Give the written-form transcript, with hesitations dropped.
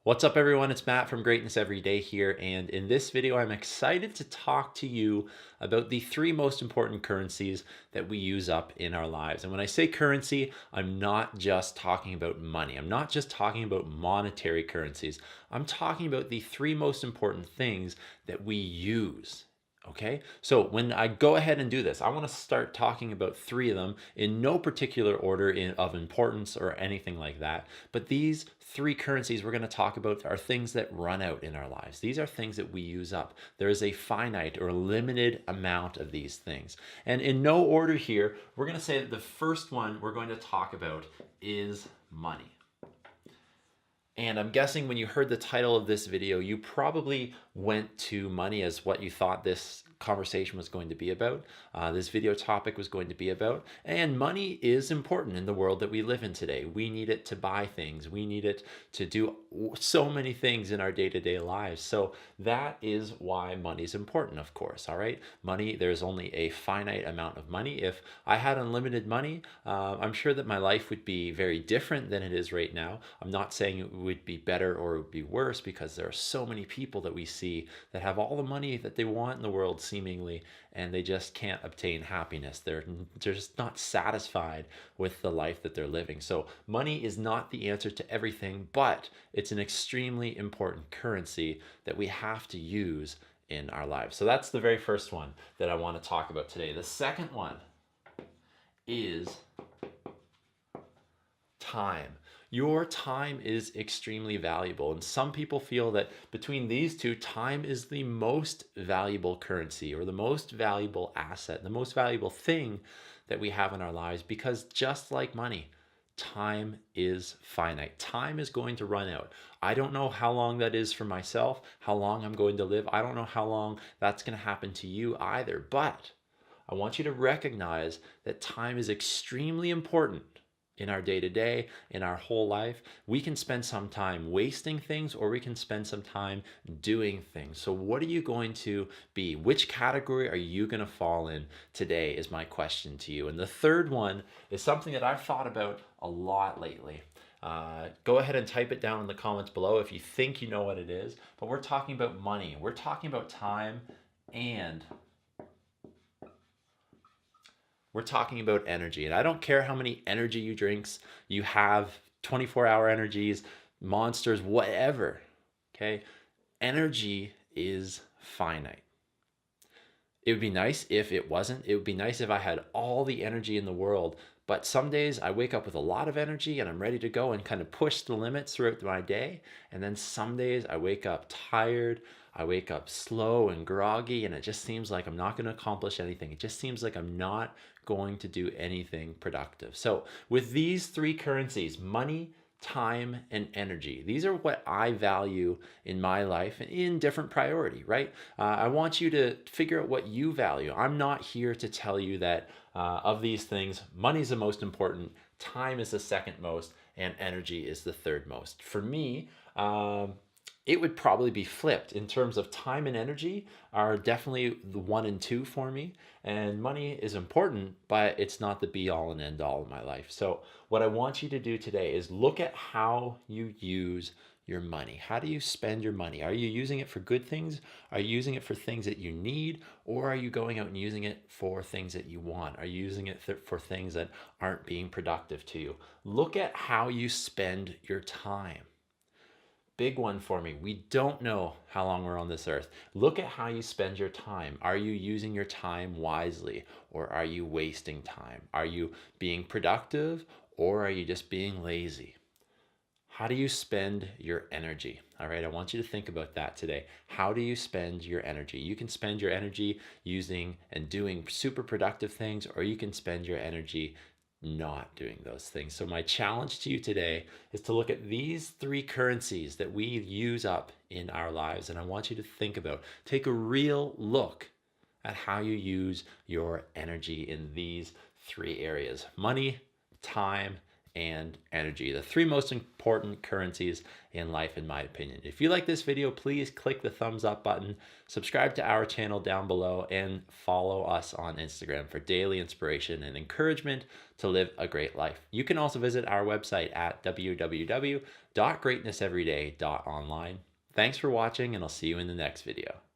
What's up, everyone? It's Matt from Greatness Everyday here, and in this video I'm excited to talk to you about the three most important currencies that we use up in our lives. And when I say currency, I'm not just talking about money. I'm not just talking about monetary currencies. I'm talking about the three most important things that we use. Okay, so when I go ahead and do this, I want to start talking about three of them in no particular order of importance or anything like that. But these three currencies we're going to talk about are things that run out in our lives. These are things that we use up. There is a finite or limited amount of these things. And in no order here, we're going to say that the first one we're going to talk about is money. And I'm guessing when you heard the title of this video, you probably went to money as what you thought this conversation was going to be about, this video topic was going to be about. And money is important in the world that we live in today. We need it to buy things. We need it to do so many things in our day-to-day lives. So that is why money is important, of course, all right? Money, there's only a finite amount of money. If I had unlimited money, I'm sure that my life would be very different than it is right now. I'm not saying it would be better or it would be worse, because there are so many people that we see that have all the money that they want in the world seemingly, and they just can't obtain happiness. They're just not satisfied with the life that they're living. So money is not the answer to everything, but it's an extremely important currency that we have to use in our lives. So that's the very first one that I want to talk about today. The second one is time. Your time is extremely valuable, and some people feel that between these two, time is the most valuable currency or the most valuable asset, the most valuable thing that we have in our lives, because just like money, time is finite. Time is going to run out. I don't know how long that is for myself, how long I'm going to live. I don't know how long that's going to happen to you either, but I want you to recognize that time is extremely important in our day-to-day, in our whole life. We can spend some time wasting things, or we can spend some time doing things. So what are you going to be? Which category are you going to fall in today is my question to you. And the third one is something that I've thought about a lot lately. Go ahead and type it down in the comments below if you think you know what it is. But we're talking about money. We're talking about time, and we're talking about energy. And I don't care how many energy you drinks you have, 24-hour energies, monsters, whatever. Okay? Energy is finite. It would be nice if it wasn't. It would be nice if I had all the energy in the world. But some days I wake up with a lot of energy and I'm ready to go and kind of push the limits throughout my day. And then some days I wake up tired. I wake up slow and groggy, and it just seems like I'm not going to accomplish anything. It just seems like I'm not going to do anything productive. So with these three currencies, money, time, and energy, these are what I value in my life in different priority, right? I want you to figure out what you value. I'm not here to tell you that of these things, money's the most important, time is the second most, and energy is the third most. For me, it would probably be flipped. In terms of time and energy are definitely the 1 and 2 for me. And money is important, but it's not the be all and end all in my life. So what I want you to do today is look at how you use your money. How do you spend your money? Are you using it for good things? Are you using it for things that you need? Or are you going out and using it for things that you want? Are you using it for things that aren't being productive to you? Look at how you spend your time. Big one for me. We don't know how long we're on this earth. Look at how you spend your time. Are you using your time wisely, or are you wasting time? Are you being productive, or are you just being lazy? How do you spend your energy? All right, I want you to think about that today. How do you spend your energy? You can spend your energy using and doing super productive things, or you can spend your energy not doing those things. So my challenge to you today is to look at these three currencies that we use up in our lives. And I want you to think about, take a real look at how you use your energy in these three areas: money, time, and energy, the three most important currencies in life, in my opinion. If you like this video, please click the thumbs up button, subscribe to our channel down below, and follow us on Instagram for daily inspiration and encouragement to live a great life. You can also visit our website at www.greatnesseveryday.online. Thanks for watching, and I'll see you in the next video.